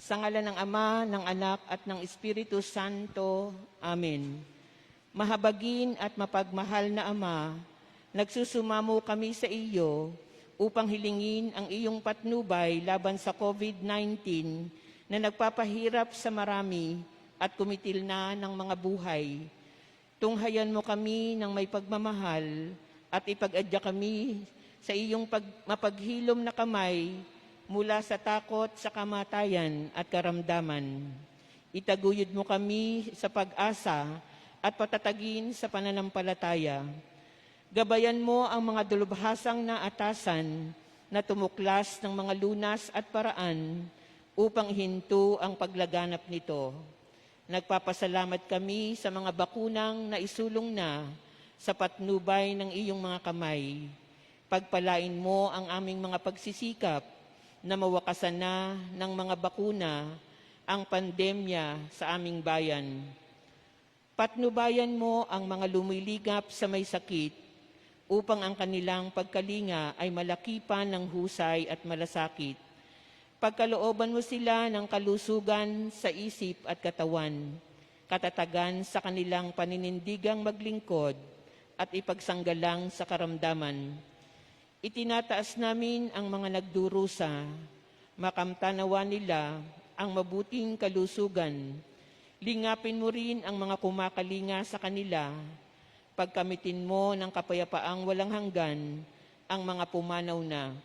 Sa ngalan ng Ama, ng Anak, at ng Espiritu Santo. Amen. Mahabagin at mapagmahal na Ama, nagsusumamo kami sa iyo upang hilingin ang iyong patnubay laban sa COVID-19 na nagpapahirap sa marami at kumitil na ng mga buhay. Tunghayan mo kami ng may pagmamahal at ipag-adya kami sa iyong mapaghilom na kamay mula sa takot sa kamatayan at karamdaman. Itaguyod mo kami sa pag-asa at patatagin sa pananampalataya. Gabayan mo ang mga dalubhasang na atasan na tumuklas ng mga lunas at paraan upang hinto ang paglaganap nito. Nagpapasalamat kami sa mga bakunang naisulong na sa patnubay ng iyong mga kamay. Pagpalain mo ang aming mga pagsisikap na mawakasan na ng mga bakuna ang pandemya sa aming bayan. Patnubayan mo ang mga lumiligap sa may sakit upang ang kanilang pagkalinga ay malakipan ng husay at malasakit. Pagkalooban mo sila ng kalusugan sa isip at katawan, katatagan sa kanilang paninindigang maglingkod at ipagsanggalang sa karamdaman. Itinataas namin ang mga nagdurusa, makamtanawa nila ang mabuting kalusugan. Lingapin mo rin ang mga kumakalinga sa kanila. Pagkamitin mo ng kapayapaang walang hanggan ang mga pumanaw na.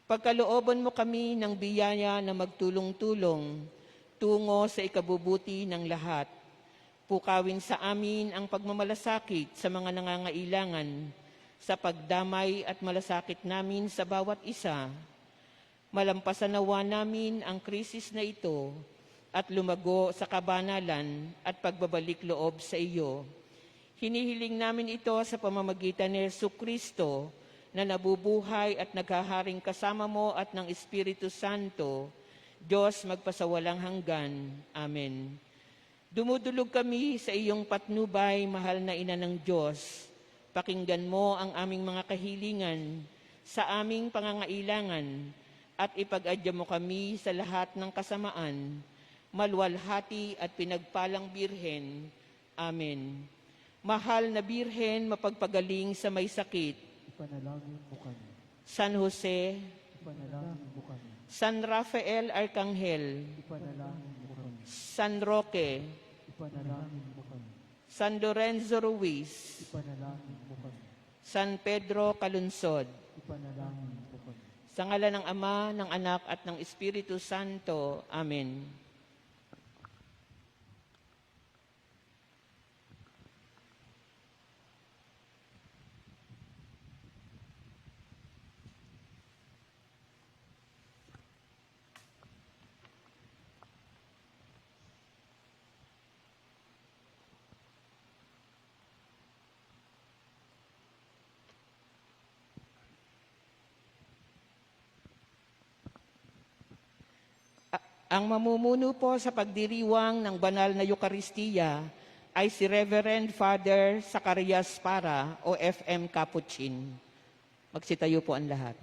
Pagkalooban mo kami ng biyaya na magtulong-tulong tungo sa ikabubuti ng lahat. Pukawin sa amin ang pagmamalasakit sa mga nangangailangan sa pagdamay at malasakit namin sa bawat isa. Malampasan nawa namin ang krisis na ito at lumago sa kabanalan at pagbabalik loob sa iyo. Hinihiling namin ito sa pamamagitan ni Jesucristo na nabubuhay at naghaharing kasama mo at ng Espiritu Santo, Diyos magpasawalang hanggan. Amen. Dumudulog kami sa iyong patnubay, mahal na Ina ng Diyos. Pakinggan mo ang aming mga kahilingan sa aming pangangailangan at ipag-adya mo kami sa lahat ng kasamaan, maluwalhati at pinagpalang Birhen. Amen. Mahal na Birhen, mapagpagaling sa may sakit, ipanalangin mo kami. San Jose, Ipanalangin mo kami. San Rafael Arcangel, Ipanalangin mo kami. San Roque, Ipanalangin mo kami. San Lorenzo Ruiz, Ipanalangin mo kami. San Pedro Calunsod, Ipanalangin mo kami. sa ngalan ng Ama, ng Anak, at ng Espiritu Santo. Amen. Ang mamumuno po sa pagdiriwang ng banal na Eukaristiya ay si Reverend Father Zacarias Para o FM Capuchin. Magsitayo po ang lahat.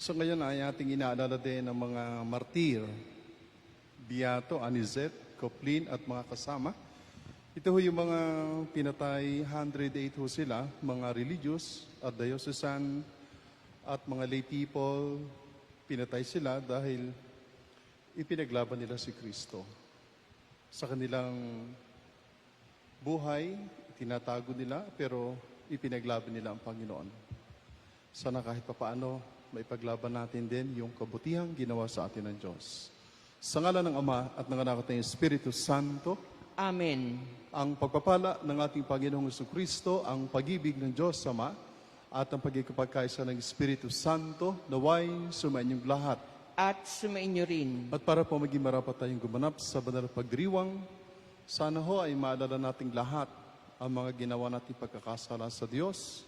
So ngayon ay ating inaalala din ng mga martir, Beato, Anizet, Coplin at mga kasama. Ito ho yung mga pinatay, 108 ho sila, mga religious at diocesan at mga lay people. Pinatay sila dahil ipinaglaban nila si Kristo. Sa kanilang buhay, tinatago nila pero ipinaglaban nila ang Panginoon. Sana kahit papaano, maipaglaban natin din yung kabutihang ginawa sa atin ng Diyos. Sa ngalan ng Ama at ng Anak at ng Espiritu Santo, Amen. ang pagpapala ng ating Panginoong Jesucristo, ang pag-ibig ng Diyos Ama, at ang pagkikapagkaisa ng Espiritu Santo, naway sumainyong lahat. At sumainyo rin. At para po maging marapat tayong gumanap sa banal na pagdiriwang, sana ho ay maalala nating lahat ang mga ginawa nating pagkakasala sa Diyos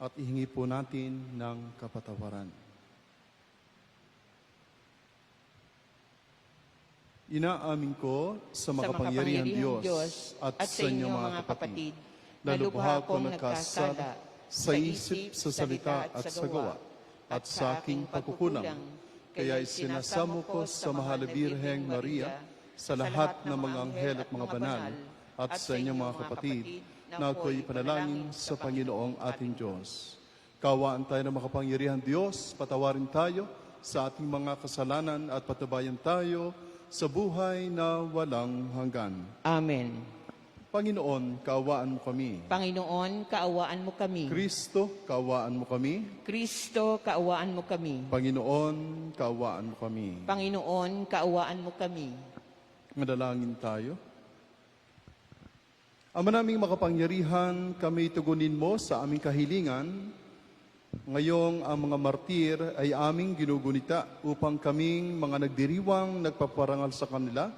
at ihingi po natin ng kapatawaran. Inaamin ko sa makapangyarihang Diyos at sa inyong mga kapatid na lubha akong nagkasala sa isip, sa salita at sa gawa at sa aking pagkukulang. Kaya isinasamo ko sa Mahal na Birheng Maria, sa lahat ng mga anghel at mga banal, at sa inyong mga kapatid, na ako'y panalangin sa Panginoong ating Diyos. Kawaan tayo ng makapangyarihang Diyos, patawarin tayo sa ating mga kasalanan at patabayan tayo sa buhay na walang hanggan. Amen. Panginoon, kaawaan mo kami. Panginoon, kaawaan mo kami. Kristo, kaawaan mo kami. Kristo, kaawaan mo kami. Panginoon, kaawaan mo kami. Panginoon, kaawaan mo kami. Madalangin tayo. Ama naming makapangyarihan, kami tugunin mo sa aming kahilingan. Ngayong ang mga martir ay aming ginugunita upang kaming mga nagdiriwang nagpaparangal sa kanila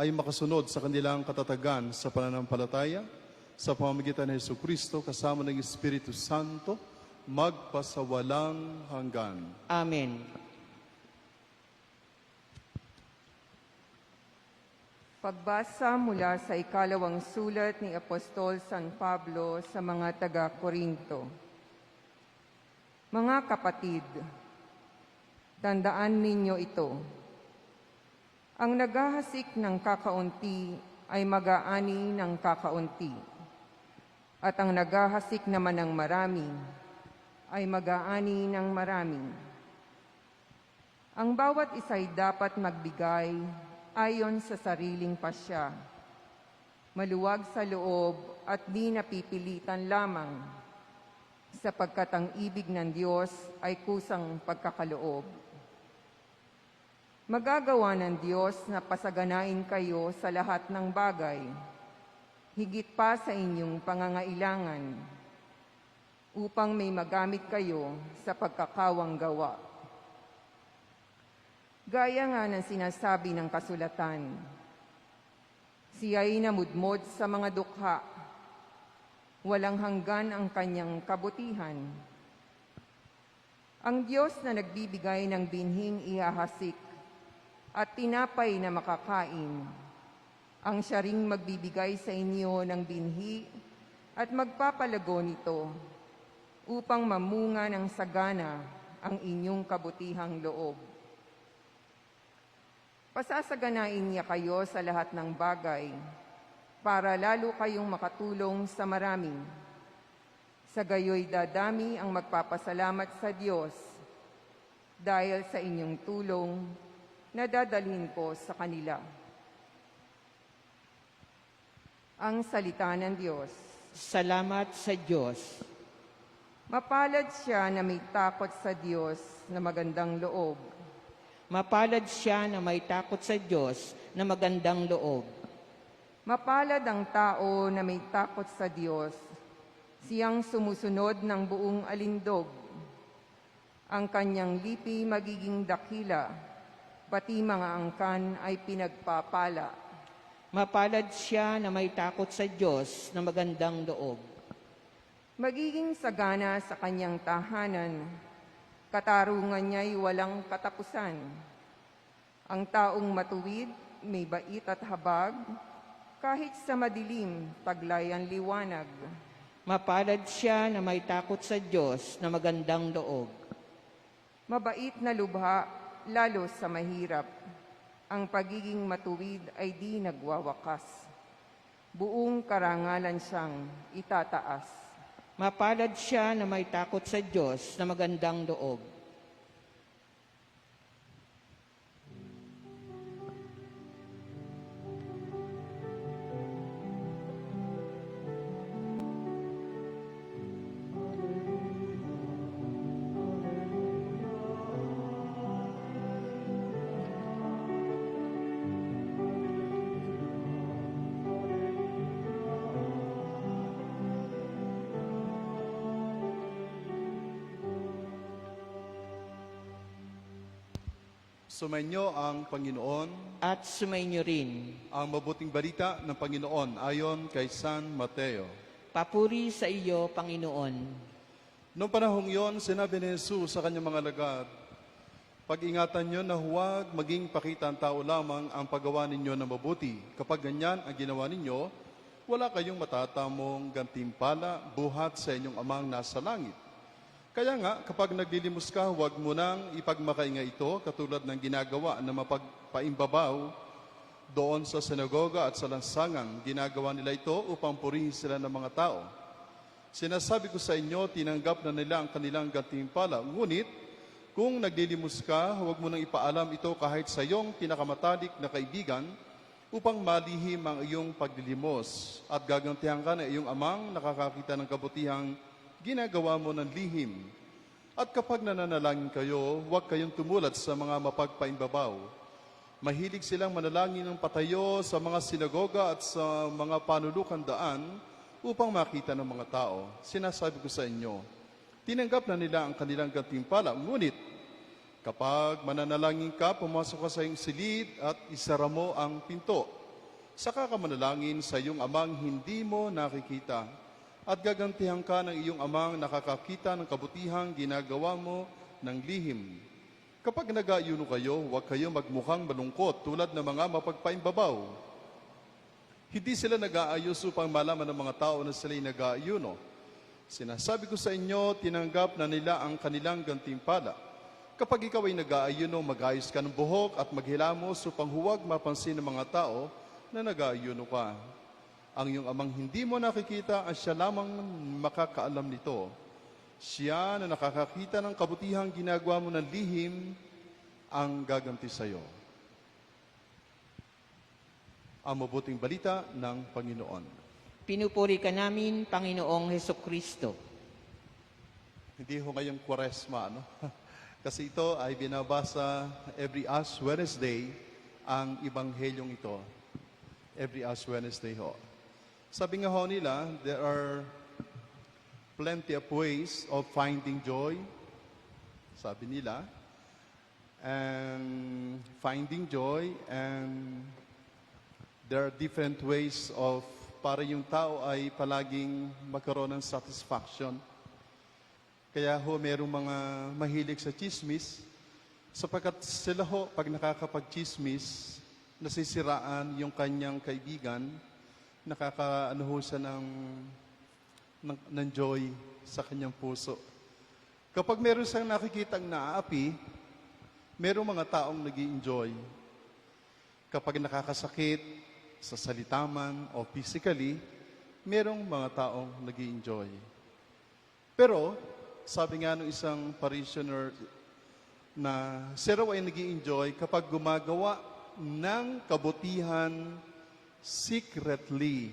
ay makasunod sa kanilang katatagan sa pananampalataya sa pamamagitan ng Jesucristo kasama ng Espiritu Santo magpasawalang hanggan. Amen. Pagbasa mula sa ikalawang sulat ni Apostol San Pablo sa mga taga-Korinto. Mga kapatid, tandaan ninyo ito. Ang naghahasik ng kakaunti ay mag-aani ng kakaunti. At ang naghahasik naman ng marami ay mag-aani ng marami. Ang bawat isa'y dapat magbigay ayon sa sariling pasya, maluwag sa loob at di napipilitan lamang, sapagkat ang ibig ng Diyos ay kusang pagkakaloob. Magagawa ng Diyos na pasaganain kayo sa lahat ng bagay, higit pa sa inyong pangangailangan, upang may magamit kayo sa pagkakawang gawa. Gaya nga ng sinasabi ng kasulatan, siya'y namudmod sa mga dukha, walang hanggan ang kanyang kabutihan. Ang Diyos na nagbibigay ng binhing ihahasik at tinapay na makakain, ang siya ring magbibigay sa inyo ng binhi at magpapalago nito upang mamunga ng sagana ang inyong kabutihang loob. Pasasaganain niya kayo sa lahat ng bagay para lalo kayong makatulong sa marami. Sa gayoy dadami ang magpapasalamat sa Diyos dahil sa inyong tulong na dadalhin ko sa kanila. Ang salita ng Diyos. Salamat sa Diyos. Mapalad siya na may takot sa Diyos na magandang loob. Mapalad siya na may takot sa Diyos na magandang loob. Mapalad ang tao na may takot sa Diyos, siyang sumusunod ng buong alindog. Ang kanyang lipi magiging dakila, pati mga angkan ay pinagpapala. Mapalad siya na may takot sa Diyos na magandang loob. Magiging sagana sa kanyang tahanan, katarungan niya'y walang katapusan. Ang taong matuwid, may bait at habag, kahit sa madilim, taglay ang liwanag. Mapalad siya na may takot sa Diyos na magandang loob. Mabait na lubha, lalo sa mahirap. Ang pagiging matuwid ay di nagwawakas. Buong karangalan siyang itataas. Mapalad siya na may takot sa Diyos na magandang loob. Sumainyo ang Panginoon, At sumainyo rin. ang mabuting balita ng Panginoon ayon kay San Mateo. Papuri sa iyo, Panginoon. Noong panahong iyon, sinabi ni Jesus sa kanyang mga alagad, pag-ingatan nyo na huwag maging pakita ang tao lamang ang paggawa ninyo na mabuti. Kapag ganyan ang ginawa ninyo, wala kayong matatamong gantimpala buhat sa inyong amang nasa langit. Kaya nga, kapag naglilimos ka, huwag mo nang ipagmakainga ito katulad ng ginagawa na mapagpaimbabaw doon sa sinagoga at sa lansangan. Ginagawa nila ito upang purihin sila ng mga tao. Sinasabi ko sa inyo, tinanggap na nila ang kanilang gantimpala. Ngunit, kung naglilimos ka, huwag mo nang ipaalam ito kahit sa iyong pinakamatalik na kaibigan upang malihim ang iyong paglilimos at gagantihan ka na iyong amang nakakakita ng kabutihang ginagawa mo ng lihim. At kapag nananalangin kayo, huwag kayong tumulad sa mga mapagpaimbabaw. Mahilig silang manalangin ng patayo sa mga sinagoga at sa mga panulukan daan upang makita ng mga tao. Sinasabi ko sa inyo, tinanggap na nila ang kanilang gantimpala. Ngunit, kapag mananalangin ka, pumasok ka sa iyong silid at isara mo ang pinto. Saka ka manalangin sa iyong amang hindi mo nakikita. At gagantihan ka ng iyong amang nakakakita ng kabutihang ginagawa mo ng lihim. Kapag nag-aayuno kayo, huwag kayong magmukhang malungkot tulad ng mga mapagpaimbabaw. Hindi sila nag-aayos upang malaman ng mga tao na sila'y nag-aayuno. Sinasabi ko sa inyo, tinanggap na nila ang kanilang gantimpala. Kapag ikaw ay nag-aayuno, mag-ayos ka ng buhok at maghilamos upang huwag mapansin ng mga tao na nag-aayuno ka. Ang iyong amang hindi mo nakikita ay siya lamang makakaalam nito. Siya na nakakakita ng kabutihang ginagawa mo ng lihim ang gaganti sa iyo. Ang mabuting balita ng Panginoon. Pinupuri ka namin, Panginoong Hesukristo. Hindi ho ngayong Kwaresma, no? Kasi ito ay binabasa every Ash Wednesday ang Ibanghelyong ito. Every Ash Wednesday ho. Sabi nga ho nila, there are plenty of ways of finding joy. Sabi nila, and finding joy, and there are different ways of para yung tao ay palaging magkaroon ng satisfaction. Kaya ho, merong mga mahilig sa chismis, sapagkat sila ho, pag nakakapag-chismis, nasisiraan yung kanyang kaibigan, nakakaano ho siya ng joy sa kanyang puso. Kapag meron siyang nakikitang naaapi, merong mga taong nag-i-enjoy. Kapag nakakasakit sa salita man o physically, merong mga taong nag-i-enjoy. Pero, sabi nga ng isang parishioner na siya raw ay nag-i-enjoy kapag gumagawa ng kabutihan secretly.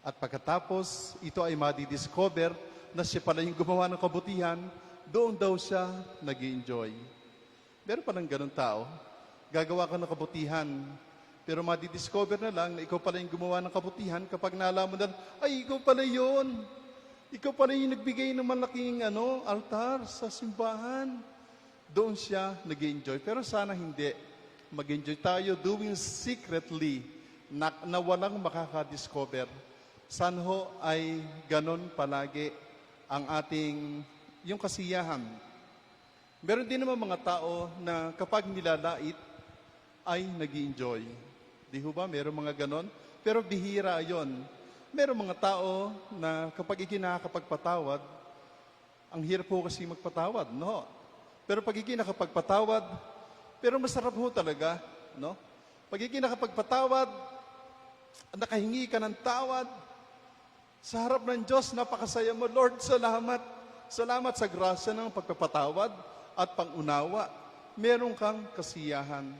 At pagkatapos, ito ay madidiscover na siya pala yung gumawa ng kabutihan, doon daw siya nag-i-enjoy. Meron pa ng ganun tao, gagawa ka ng kabutihan, pero madidiscover na lang na ikaw pala yung gumawa ng kabutihan kapag nalaman na, ay, ikaw pala yun. Ikaw pala yung nagbigay ng malaking altar sa simbahan. Doon siya nag-i-enjoy. Pero sana hindi. Mag-enjoy tayo doing secretly na walang makaka-discover. San ho ay ganon palagi ang ating, yung kasiyahan. Meron din naman mga tao na kapag nilalait ay nag-i-enjoy. Di ho ba? Meron mga ganon. Pero bihira yon. Meron mga tao na kapag ikinakapagpatawad, ang hirap po kasi magpatawad, no? Pero pagiging nakapagpatawad, pero masarap ho talaga, no? Pagiging nakapagpatawad, nakahingi ka ng tawad, sa harap ng Diyos, napakasaya mo. Lord, salamat. Salamat sa grasya ng pagpapatawad at pangunawa. Meron kang kasiyahan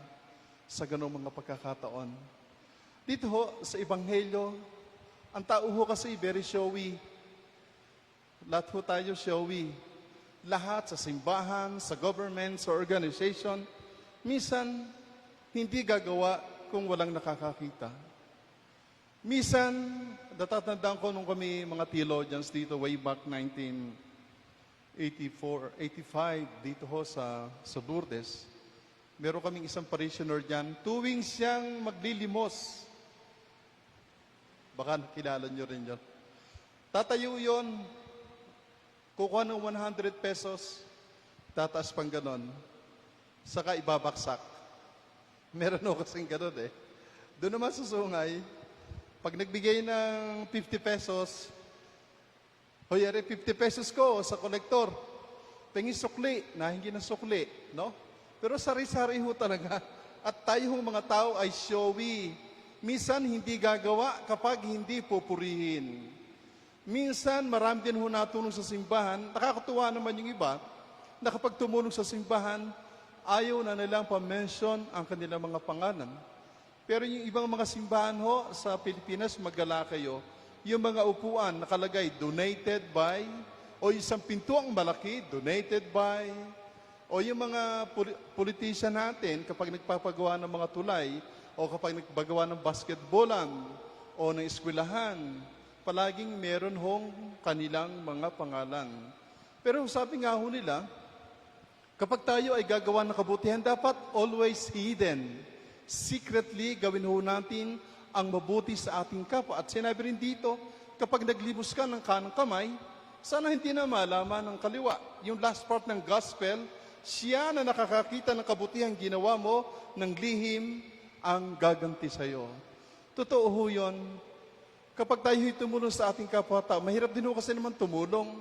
sa ganong mga pagkakataon. Dito ho, sa Ebanghelyo, ang tao ho kasi very showy. Lahat ho tayo showy. Lahat sa simbahan, sa government, sa organization, minsan, hindi gagawa kung walang nakakakita. Minsan, natatandaan ko nung kami mga theologians dito way back 1984, 85 dito ho sa Lourdes. Meron kaming isang parishioner dyan, tuwing siyang maglilimos. Baka nakilala nyo rin yun. Tatayo yun, kukuha ng 100 pesos, tataas pang ganon, saka ibabaksak. Meron ako kasing ganon eh. Doon naman sa sungay, pag nagbigay ng 50 pesos, hoy, 50 pesos ko sa kolektor. Tingin sukli, nahingi ng sukli, no? Pero sari-sari ho talaga. At tayo mga tao ay showy. Minsan hindi gagawa kapag hindi pupurihin. Minsan marami din ho natulong sa simbahan. Nakakatuwa naman yung iba na kapag tumulong sa simbahan, ayaw na nilang pa-mention ang kanilang mga pangalan. Pero yung ibang mga simbahan ho sa Pilipinas, magala kayo, yung mga upuan nakalagay donated by, o isang pintuang malaki, donated by, o yung mga politician natin kapag nagpapagawa ng mga tulay, o kapag nagpapagawa ng basketballan, o ng eskwelahan, palaging meron hong kanilang mga pangalan. Pero sabi nga ho nila, kapag tayo ay gagawa ng kabutihan, dapat always hidden. Secretly, gawin ho natin ang mabuti sa ating kapwa. At sinabi rin dito, kapag naglibos ka ng kanang kamay, sana hindi na malaman ng kaliwa. Yung last part ng gospel, siya na nakakakita ng kabutihan ginawa mo, ng lihim ang gaganti sa'yo. Totoo ho yun. Kapag tayo'y tumulong sa ating kapwa-tao, mahirap din ho kasi naman tumulong.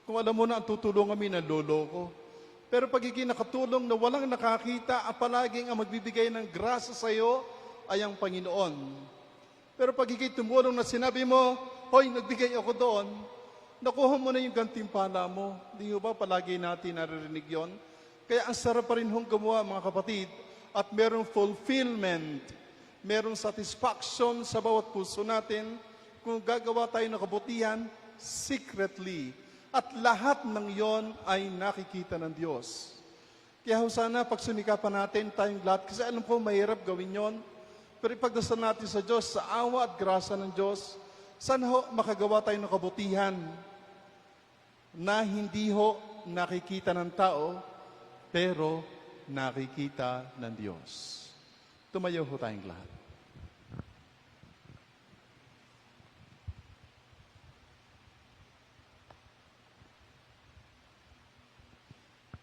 Kung alam mo na ang tutulong kami ng loloko. Pero pagiging nakatulong na walang nakakita at palaging ang magbibigay ng grasa sa iyo ay ang Panginoon. Pero pagiging tumulong na sinabi mo, hoy, nagbigay ako doon, nakuha mo na yung gantimpala mo. Hindi ba palagi natin naririnig yon? Kaya ang sarap pa rin hong gumawa, mga kapatid, at merong fulfillment, merong satisfaction sa bawat puso natin kung gagawa tayo ng kabutihan secretly. At lahat ng yon ay nakikita ng Diyos. Kaya sana pagsumikapan natin tayong lahat, kasi alam ko mahirap gawin yon. Pero ipagdasal natin sa Diyos, sa awa at grasa ng Diyos, sana ho makagawa tayo ng kabutihan na hindi ho nakikita ng tao, pero nakikita ng Diyos. Tumayo ho tayong lahat.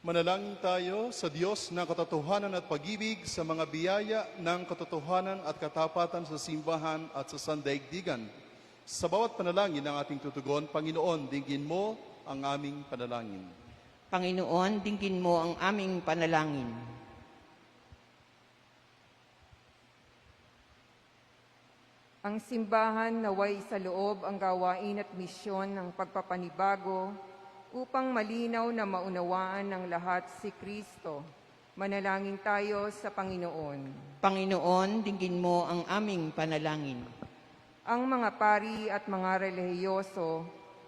Manalangin tayo sa Diyos ng katotohanan at pag-ibig sa mga biyaya ng katotohanan at katapatan sa simbahan at sa sandaigdigan. Sa bawat panalangin ng ating tutugon, Panginoon, dinggin mo ang aming panalangin. Panginoon, dinggin mo ang aming panalangin. Ang simbahan naway sa loob ang gawain at misyon ng pagpapanibago upang malinaw na maunawaan ng lahat si Kristo. Manalangin tayo sa Panginoon. Panginoon, dinggin mo ang aming panalangin. Ang mga pari at mga relihiyoso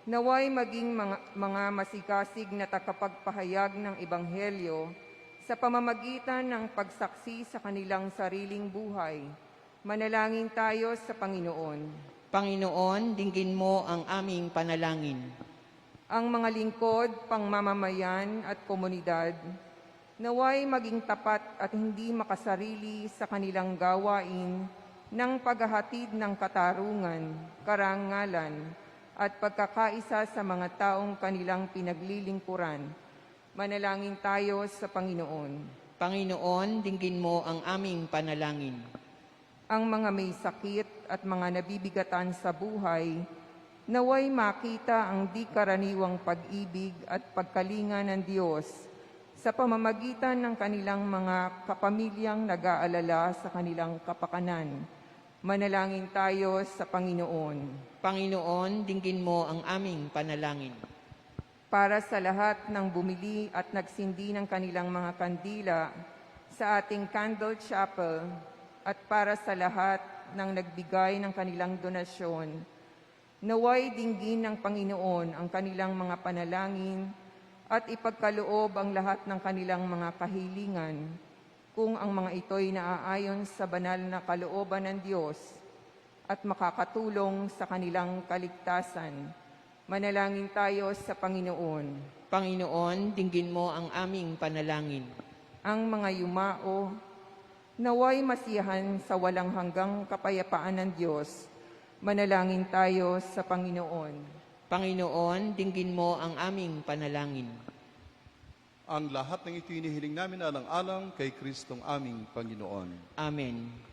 naway maging mga masigasig na takapagpahayag ng Ebanghelyo sa pamamagitan ng pagsaksi sa kanilang sariling buhay. Manalangin tayo sa Panginoon. Panginoon, dinggin mo ang aming panalangin. Ang mga lingkod, pangmamamayan at komunidad, naway maging tapat at hindi makasarili sa kanilang gawain ng paghahatid ng katarungan, karangalan, at pagkakaisa sa mga taong kanilang pinaglilingkuran. Manalangin tayo sa Panginoon. Panginoon, dinggin mo ang aming panalangin. Ang mga may sakit at mga nabibigatan sa buhay, naway makita ang di karaniwang pag-ibig at pagkalinga ng Diyos sa pamamagitan ng kanilang mga kapamilyang nag-aalala sa kanilang kapakanan. Manalangin tayo sa Panginoon. Panginoon, dinggin mo ang aming panalangin. Para sa lahat ng bumili at nagsindi ng kanilang mga kandila sa ating Candle Chapel at para sa lahat ng nagbigay ng kanilang donasyon, naway dinggin ng Panginoon ang kanilang mga panalangin at ipagkaloob ang lahat ng kanilang mga kahilingan kung ang mga ito'y naaayon sa banal na kalooban ng Diyos at makakatulong sa kanilang kaligtasan. Manalangin tayo sa Panginoon. Panginoon, dinggin mo ang aming panalangin. Ang mga yumao, naway masiyahan sa walang hanggang kapayapaan ng Diyos. Manalangin tayo sa Panginoon. Panginoon, dinggin mo ang aming panalangin. Ang lahat ng ito inihiling namin alang-alang kay Kristong aming Panginoon. Amen.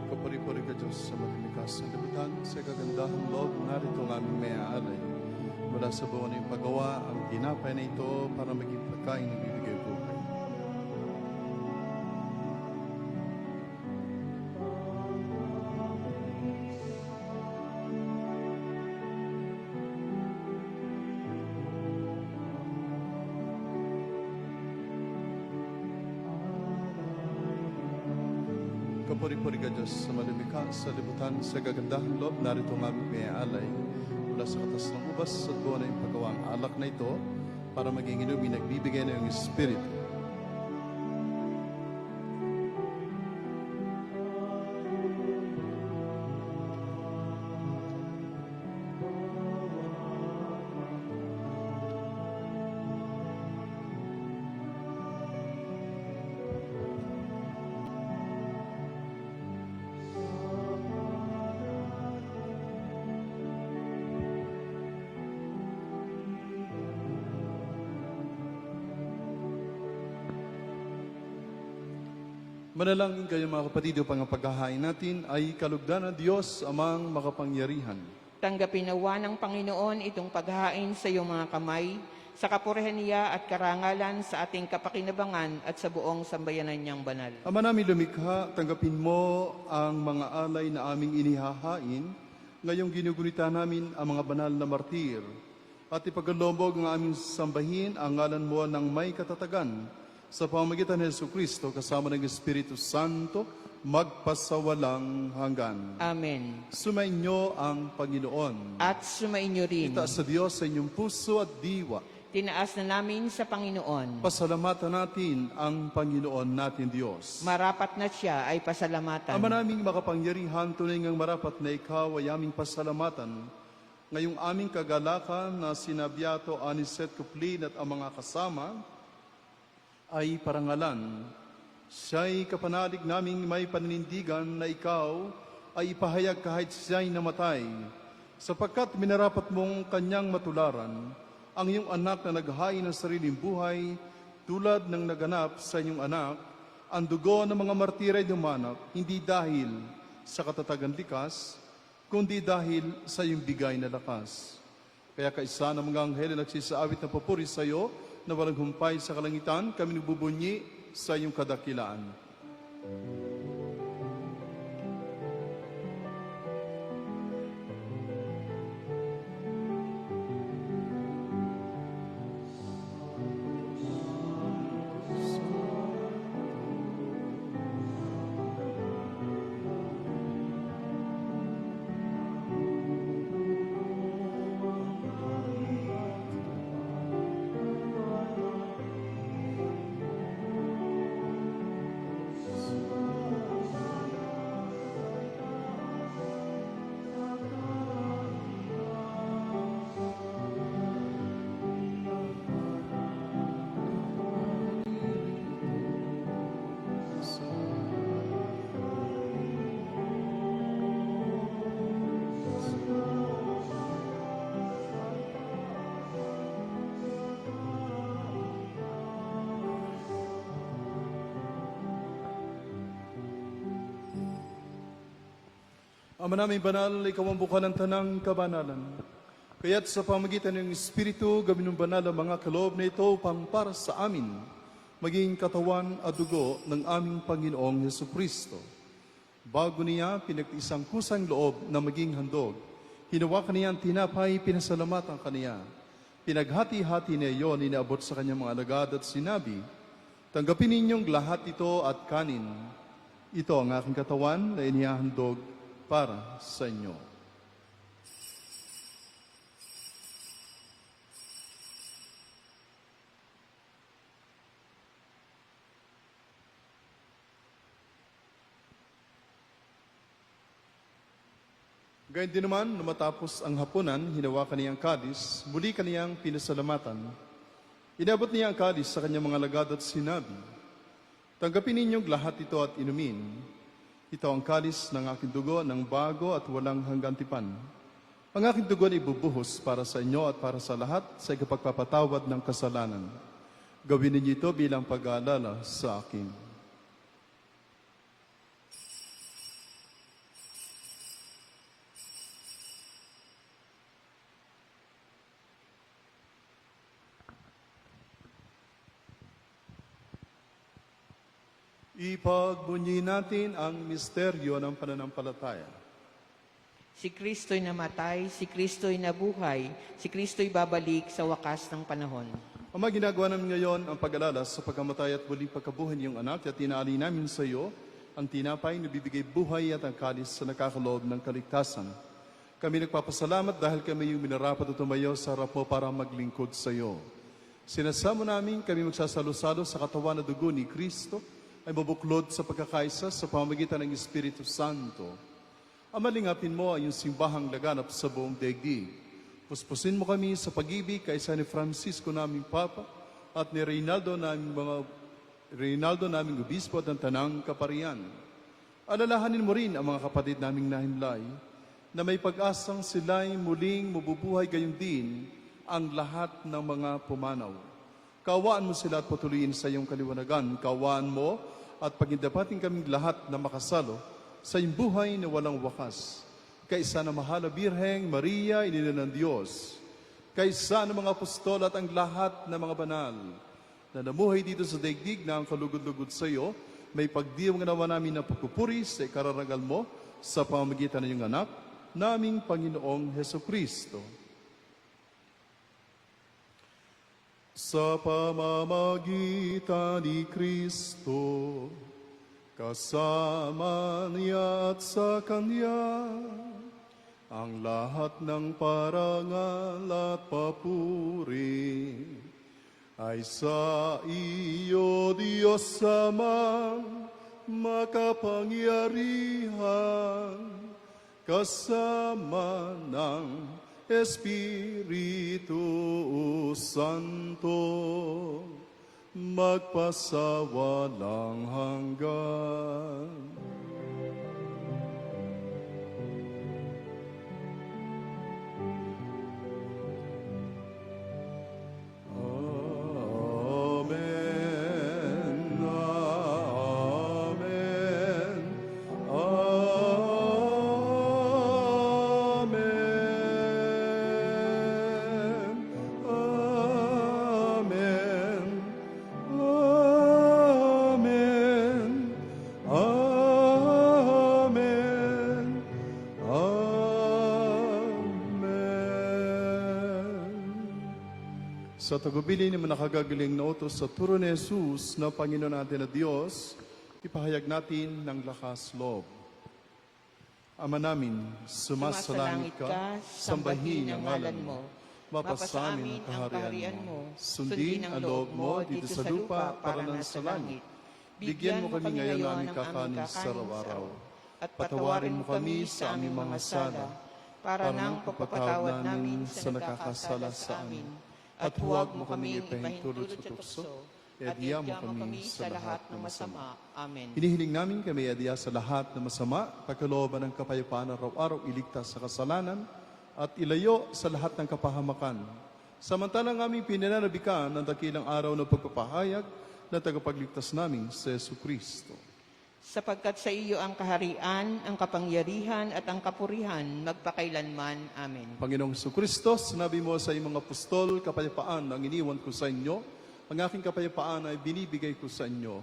Kapuri-puri ka Diyos sa malimikas na libutan, sa kagandahang loob, narito ang aming may aalay. Mula sa buwan ng paggawa, ang tinapay na ito para maging pagkain ng bibigay buhay. Kapuri-puri ka Diyos sa malimikas sa libutan, sa gagandahang loob, narito ang aming may alay. Mula sa katas ng ubas at buwan na yung paggawa ang alak na ito para maging inumin nagbibigay na yung Espiritu. Manalangin kayo mga kapatid upang ang paghahain natin ay kalugdan ng Diyos amang makapangyarihan. Tanggapin nawa ng Panginoon itong paghahain sa iyong mga kamay, sa kapurihan niya at karangalan sa ating kapakinabangan at sa buong sambayanan niyang banal. Ama namin lumikha, tanggapin mo ang mga alay na aming inihahain, ngayong ginugunita namin ang mga banal na martir, at ipagkaloob ng aming sambahin ang ngalan mo ng may katatagan, sa pamamagitan ng Jesucristo kasama ng Espiritu Santo, magpasawalang hanggan. Amen. Sumainyo ang Panginoon. At sumainyo rin. Itaas sa Diyos sa inyong puso at diwa. Tinaas na namin sa Panginoon. Pasalamatan natin ang Panginoon natin Diyos. Marapat na siya ay pasalamatan. Ama naming makapangyarihan, tunay ngang marapat na ikaw ay aming pasalamatan. Ngayong aming kagalakan na sina Beato Anicet Cuplin at ang mga kasama ay parangalan. Siya'y kapanalig naming may paninindigan na ikaw ay ipahayag kahit siya'y namatay, sapagkat minarapat mong kanyang matularan ang iyong anak na naghain ng sariling buhay tulad ng naganap sa inyong anak. Ang dugo ng mga martir ay dumanap, hindi dahil sa katatagan likas, kundi dahil sa iyong bigay na lakas. Kaya kaisa ng mga anghel na nagsisaawit ng papuri sa iyo, na walang humpay sa kalangitan, kami nagbubunyi sa iyong kadakilaan. Ama namin banal, ikaw ang bukal ng tanang kabanalan. Kaya't sa pamagitan ng Espiritu, gawin ng banal ang mga kaloob na ito upang para sa amin, maging katawan at dugo ng aming Panginoong Jesucristo. Bago niya pinagtiisang kusang loob na maging handog, hinawakan niya ang tinapay, pinasalamatan kaniya. Pinaghati-hati niya iyon, inaabot sa kanyang mga alagad at sinabi, tanggapin ninyong lahat ito at kanin. Ito ang aking katawan na inihahandog para sa inyo. Gayun din naman, nung matapos ang hapunan, hinawakan niya ang kadis, muli kaniyang pinasalamatan. Inabot niya ang kadis sa kanyang mga alagad at sinabi, tanggapin ninyong lahat ito at inumin. Ito ang kalis ng aking dugo ng bago at walang hanggang tipan. Ang aking dugo ay ibubuhos para sa inyo at para sa lahat sa ikapagpapatawad ng kasalanan. Gawin ninyo ito bilang pag-aalala sa akin. Ipagbunyi natin ang misteryo ng pananampalataya. Si Kristo'y namatay, si Kristo'y nabuhay, si Kristo'y babalik sa wakas ng panahon. Ama, ginagawa namin ngayon ang pag-alala sa pagkamatay at muling pagkabuhay ng iyong anak at tinaali namin sa iyo ang tinapay na bibigay buhay at ang kalis sa nakakaloob ng kaligtasan. Kami nagpapasalamat dahil kami yung minarapat at tumayo sa harap mo para maglingkod sa iyo. Sinasamo namin kami magsasalo-salo sa katawan na dugo ni Kristo ay mabuklod sa pagkakaisa sa pamamagitan ng Espiritu Santo. Ama, lingapin mo ang iyong simbahang laganap sa buong daigdig. Puspusin mo kami sa pag-ibig kaysa ni Francisco naming Papa at ni Reynaldo naming Obispo at ng Tanang Kaparian. Alalahanin mo rin ang mga kapatid naming nahimlay na may pag-asang sila'y muling mabubuhay gayong din ang lahat ng mga pumanaw. Kaawaan mo sila at patuloyin sa iyong kaliwanagan. Kaawaan mo at pagindapating kaming lahat na makasalo sa iyong buhay na walang wakas. Kaisa na mahal na Birheng Maria, Ina ng Diyos. Kaisa ng mga apostol at ang lahat ng mga banal na namuhay dito sa daigdig na ang kalugod-lugod sa iyo, may pagdiwang nawa namin na pagpupuri sa ikararangal mo sa pamamagitan ng iyong anak, naming Panginoong Hesukristo. Sa pamamagitan ni Kristo, kasama niya at sa Kanya, ang lahat ng parangal at papuri ay sa iyo, Diyos Amang makapangyarihan, kasama ng Espiritu Santo, magpasawalang hanggan. Amen. Amen. Sa tagubilin ng nakagagaling na utos sa turo ni Jesus na Panginoon natin na Diyos, ipahayag natin ng lakas loob. Ama namin, sumasalangit ka, sambahin ang ngalan mo. Mapasa amin ang kaharian mo. Sundin ang loob mo dito sa lupa para nang sa langit. Bigyan mo kami ngayon ng aming kakanin sa araw-araw. At patawarin mo kami sa aming mga sala, para nang pagpapatawad namin sa nakakasala sa amin. At huwag mo kaming ipahintulot sa tukso, at iadya mo kami sa lahat ng masama. Amen. Hinihiling namin kami iadya sa lahat ng masama, pagkalooban ng kapayapaan araw-araw, iligtas sa kasalanan, at ilayo sa lahat ng kapahamakan. Samantalang aming pinananabikan ng dakilang araw ng pagpapahayag na tagapagligtas namin sa Jesucristo. Sapagkat sa iyo ang kaharian, ang kapangyarihan at ang kapurihan magpakailanman. Amen. Panginoong Kristo, sinabi mo sa iyong mga apostol, kapayapaan ang iniwan ko sa inyo, ang aking kapayapaan ay binibigay ko sa inyo.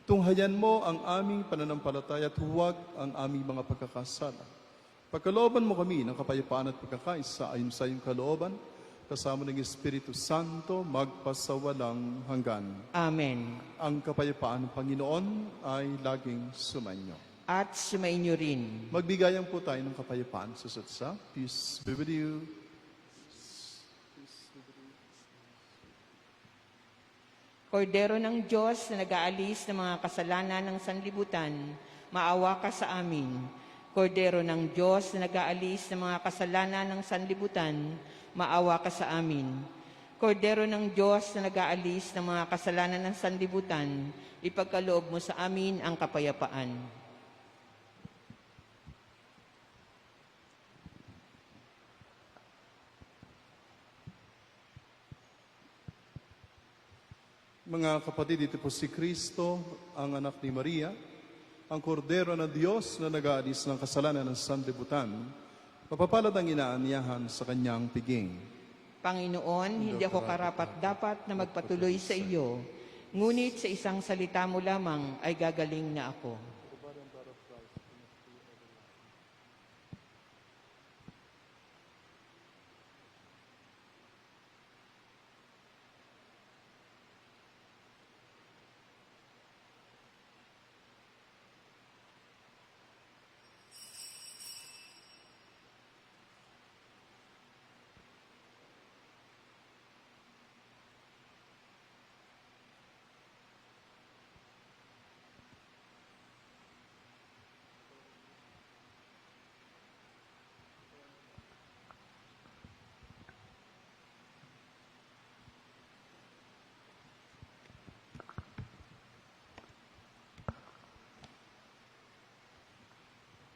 Tunghayan mo ang aming pananampalataya at huwag ang aming mga pagkakasala. Pagkalooban mo kami ng kapayapaan at pagkakaisa ayon sa iyong kalooban, kasama ng Espiritu Santo, magpasawalang hanggan. Amen. Ang kapayapaan ng Panginoon ay laging sumainyo. At sumainyo rin. Magbigayan po tayo ng kapayapaan sa satsa. Peace be with you. Kordero ng Diyos na nag-aalis ng mga kasalanan ng sanlibutan, maawa ka sa amin. Kordero ng Diyos na nag-aalis ng mga kasalanan ng sanlibutan, maawa ka sa amin. Kordero ng Diyos na nag-aalis ng mga kasalanan ng sanlibutan, ipagkaloob mo sa amin ang kapayapaan. Mga kapatid, ito po si Kristo, ang anak ni Maria, ang kordero ng Diyos na nag-aalis ng kasalanan ng sanlibutan. Mapapalad ang inaanyahan sa kanyang piging. Panginoon, hindi ako karapat-dapat na magpatuloy sa iyo, ngunit sa isang salita mo lamang ay gagaling na ako.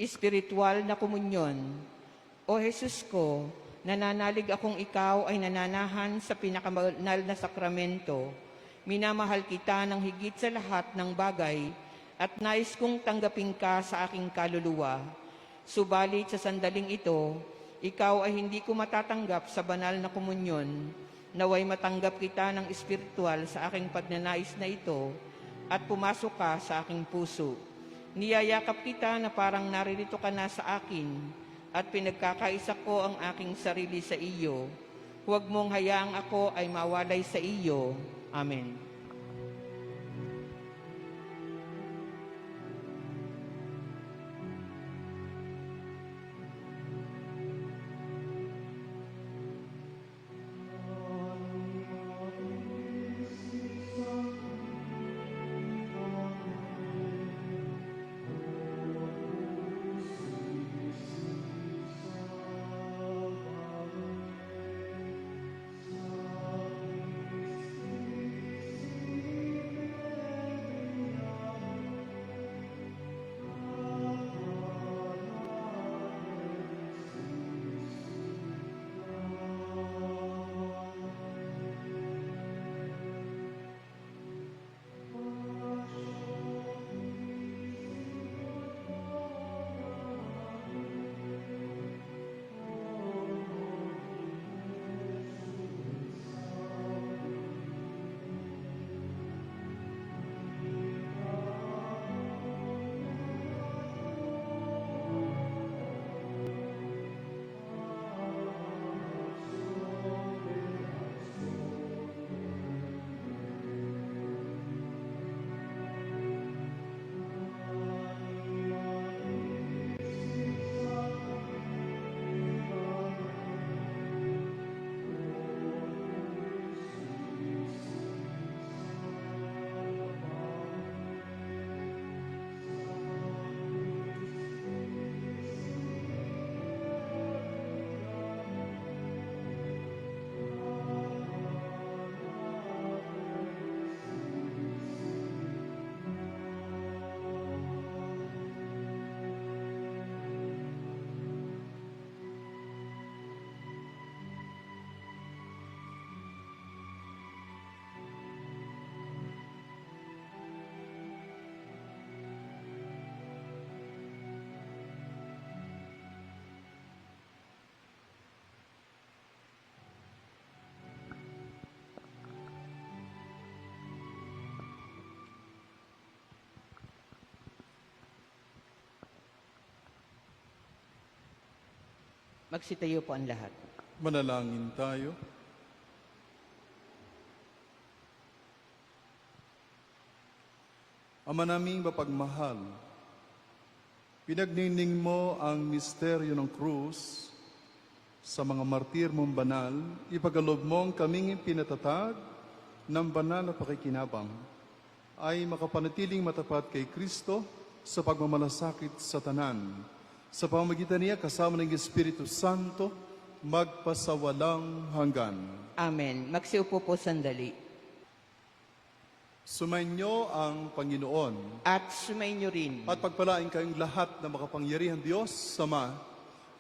Espiritual na komunyon. O Jesus ko, nananalig akong ikaw ay nananahan sa pinakabanal na sakramento. Minamahal kita ng higit sa lahat ng bagay at nais kong tanggapin ka sa aking kaluluwa. Subalit sa sandaling ito, ikaw ay hindi ko matatanggap sa banal na komunyon. Naway matanggap kita ng espiritual sa aking pagnanais na ito at pumasok ka sa aking puso. Niyayakap kita na parang naririto ka na sa akin at pinagkakaisa ko ang aking sarili sa iyo. Huwag mong hayaang ako ay mawalay sa iyo. Amen. Magsitayo po ang lahat. Manalangin tayo. Ama naming mapagmahal, pinagnining mo ang misteryo ng krus sa mga martir mong banal, ipagalob mong kaming pinatatag ng banal na pakikinabang ay makapanatiling matapat kay Kristo sa pagmamalasakit sa tanan. Sa pamamagitan niya kasama ng Espiritu Santo, magpasawalang hanggan. Amen. Magsiupo po sandali. Sumainyo ang Panginoon At sumainyo rin. at pagpalain kayong lahat na makapangyarihan Diyos, Sama,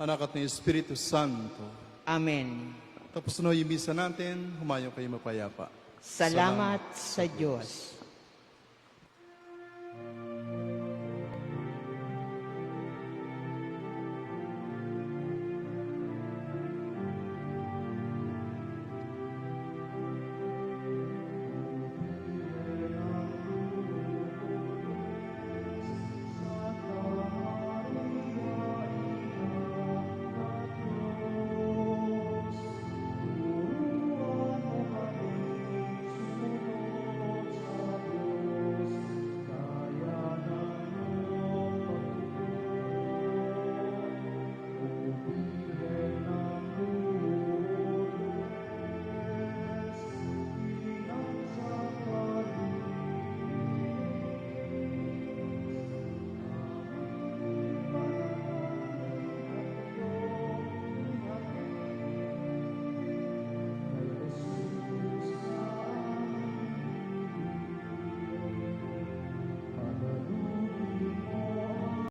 Anak at ng Espiritu Santo. Amen. Tapos na yung misa natin, humayo kayo mapayapa. Salamat sa Diyos.